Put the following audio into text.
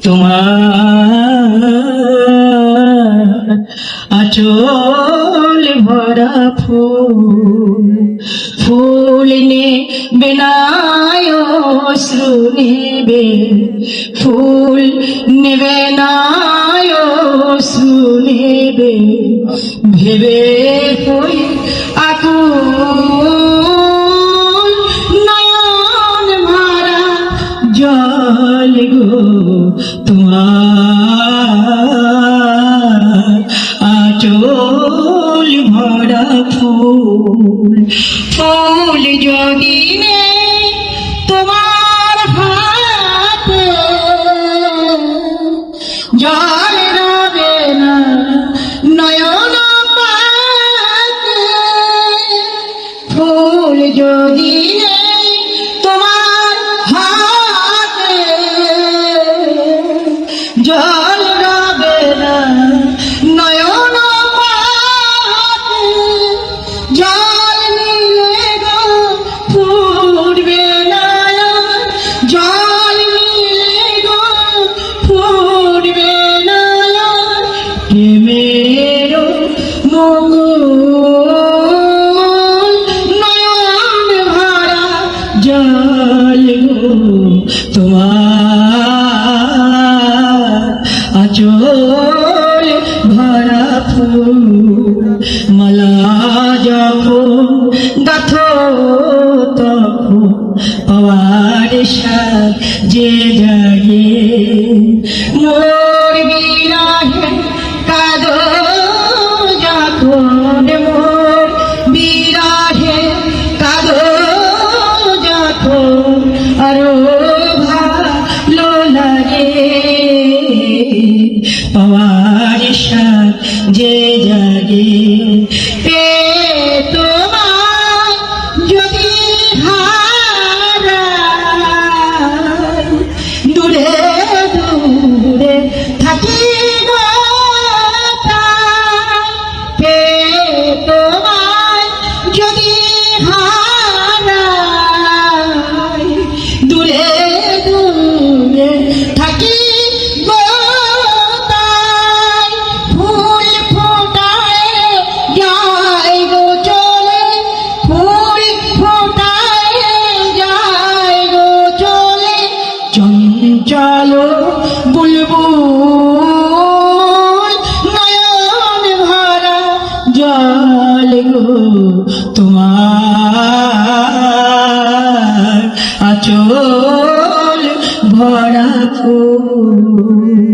তোমার আঁচল ভরা ফুল ফুল নেবে না অশ্রু নেবে ফুল নেবে না অশ্রু নেবে ভেবে কই আকুল নয়ন ভরা জল গো তোমার আঁচল ভরা ফুল ফুল যদি নেই তোমার হাতে জল রবে না নয়ন পাতে ফুল যদি নেই তোমার হাতে জল রবে না নয়ন পাতে জল নিলে গো ফুটবে না জল নিলে গো ফুটবে না প্রেমের মুকুল নয়ন ভরা জল গো তোমার আঁচল ভরা ফুল মালা যখন গাথো তখন পাওয়ার সাথ যে জাগে মোর বিরাহে কাঁদো যখন মোর বিরাহে কাঁদো যখন আরো ভালো লাগে পাওয়ার সাথ যে জাগে তোমার যদি হারাই দূরে দূরে থাকি গো তোমার যদি হারাই দূরে দূরে থাকি গো ফুল ফোটায় যায় গো চলে ফুল ফোটায় যায় গো চলে চঞ্চল বুলবুল নয়ন ভরা জল গো তোমার আঁচল ভরা ফুল।